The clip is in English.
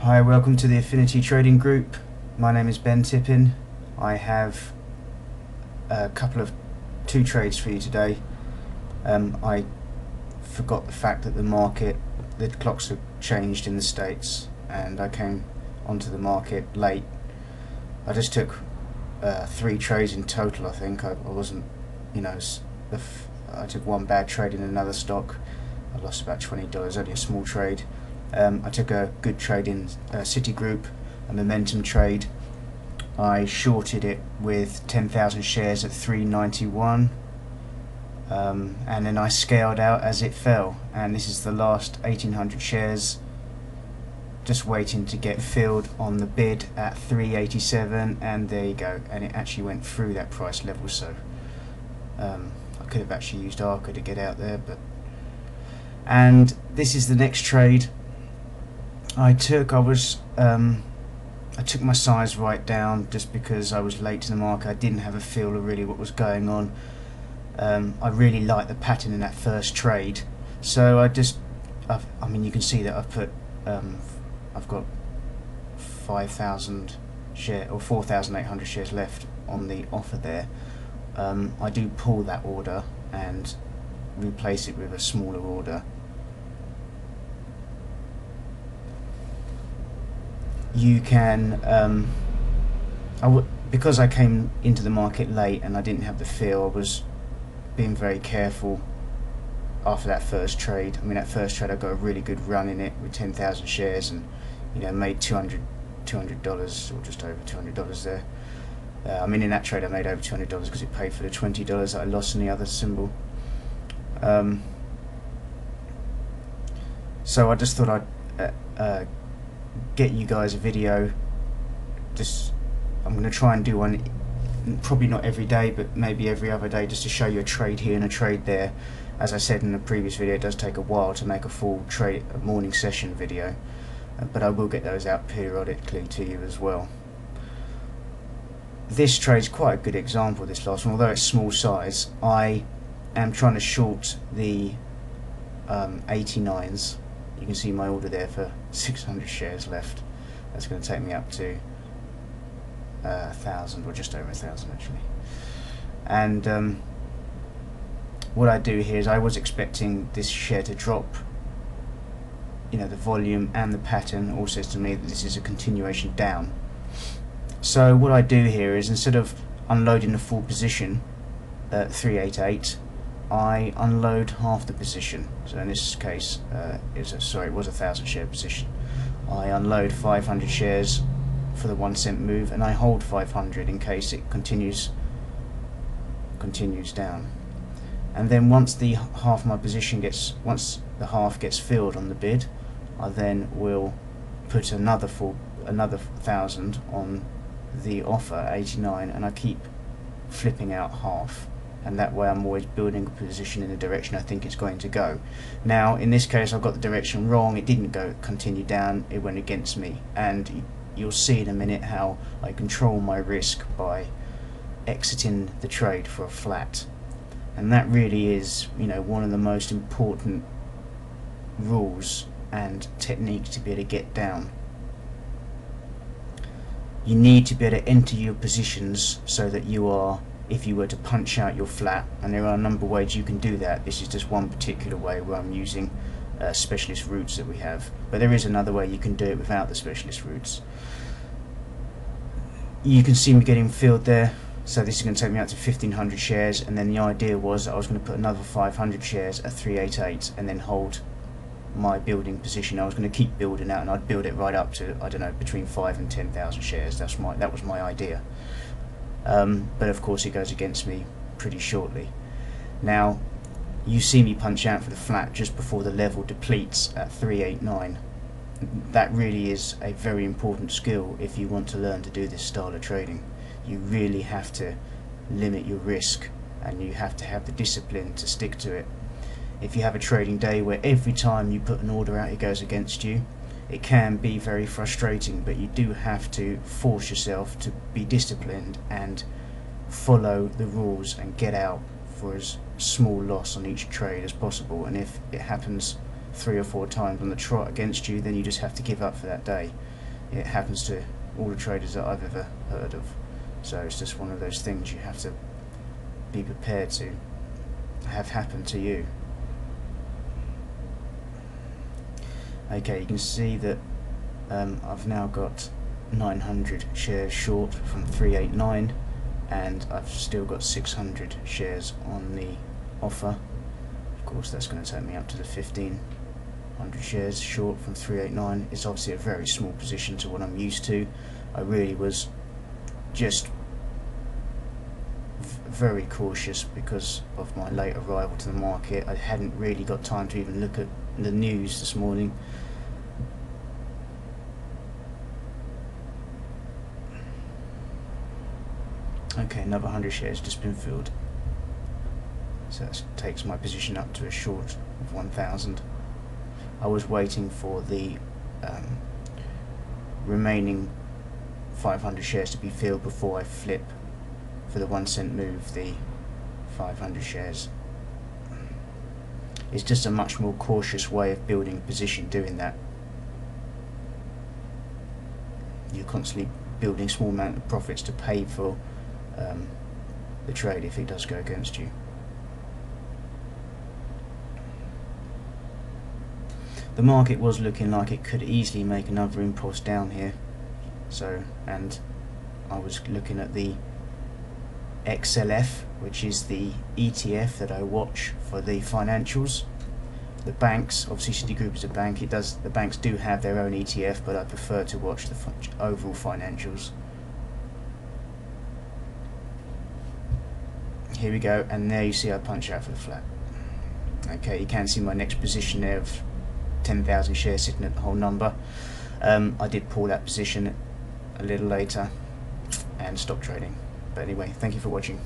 Hi, welcome to the Affinity trading group. My name is Ben Tippin. I have two trades for you today. I forgot the fact that the clocks have changed in the States, and I came onto the market late. I just took 3 trades in total. I think I wasn't, I took one bad trade in another stock. I lost about $20, only a small trade. I took a good trade in Citigroup, a momentum trade. I shorted it with 10,000 shares at 391, and then I scaled out as it fell, and this is the last 1,800 shares just waiting to get filled on the bid at 387, and there you go, and it actually went through that price level. So I could have actually used ARCA to get out there, and this is the next trade I took. I took my size right down just because I was late to the market. I didn't have a feel of really what was going on. I really liked the pattern in that first trade, so I mean, you can see that I've got 5,000 share or 4,800 shares left on the offer there. I do pull that order and replace it with a smaller order. You can, because I came into the market late and I didn't have the feel, I was being very careful after that first trade. I mean, that first trade I got a really good run in it with 10,000 shares, and made $200 or just over $200 there. I mean, in that trade I made over $200 because it paid for the $20 that I lost in the other symbol. So I just thought I'd get you guys a video. I'm going to try and do one, probably not every day, but maybe every other day, just to show you a trade here and a trade there. As I said in the previous video, it does take a while to make a full morning session video, but I will get those out periodically to you as well. This trade's quite a good example, this last one. Although it's small size, I am trying to short the 89s. You can see my order there for 600 shares left. That's going to take me up to 1,000, or just over 1,000 actually. And what I do here is, I was expecting this share to drop. The volume and the pattern all says to me that this is a continuation down. So what I do here is, instead of unloading the full position at 388, I unload half the position. So in this case, it was a 1,000 share position. I unload 500 shares for the 1 cent move, and I hold 500 in case it continues down. And then once the half gets filled on the bid, I then will put another 1,000 on the offer 89, and I keep flipping out half. And that way I'm always building a position in the direction I think it's going to go. Now in this case I got the direction wrong. It didn't continue down, it went against me, and you'll see in a minute how I control my risk by exiting the trade for a flat. And that really is, one of the most important rules and techniques to be able to get down. You need to be able to enter your positions so that you are, if you were to punch out your flat, and there are a number of ways you can do that. This is just one particular way where I'm using specialist routes that we have, but there is another way you can do it without the specialist routes. You can see me getting filled there, so this is going to take me out to 1,500 shares, and then the idea was that I was going to put another 500 shares at 388 and then hold my building position. I was going to keep building out, and I'd build it right up to, I don't know, between 5,000 and 10,000 shares. That was my idea. But of course it goes against me pretty shortly. Now you see me punch out for the flat just before the level depletes at 389. That really is a very important skill if you want to learn to do this style of trading. You really have to limit your risk, and you have to have the discipline to stick to it. If you have a trading day where every time you put an order out it goes against you, it can be very frustrating, but you do have to force yourself to be disciplined and follow the rules and get out for as small loss on each trade as possible. And if it happens 3 or 4 times on the trot against you, then you just have to give up for that day. It happens to all the traders that I've ever heard of. So it's just one of those things you have to be prepared to have happen to you. Okay, you can see that I've now got 900 shares short from 389, and I've still got 600 shares on the offer. Of course, that's going to take me up to the 1500 shares short from 389. It's obviously a very small position to what I'm used to. I really was just very cautious because of my late arrival to the market. I hadn't really got time to even look at the news this morning. Okay, another 100 shares just been filled, so that takes my position up to a short of 1,000. I was waiting for the remaining 500 shares to be filled before I flip for the 1 cent move the 500 shares. It's just a much more cautious way of building a position doing that. You're constantly building small amount of profits to pay for the trade if it does go against you. The market was looking like it could easily make another impulse down here, so, and I was looking at the XLF, which is the ETF that I watch for the financials. The banks, obviously Citigroup is a bank, the banks do have their own ETF, but I prefer to watch the overall financials. Here we go, and there you see I punch out for the flat. Okay, you can see my next position there of 10,000 shares sitting at the whole number. I did pull that position a little later and stop trading. But anyway, thank you for watching.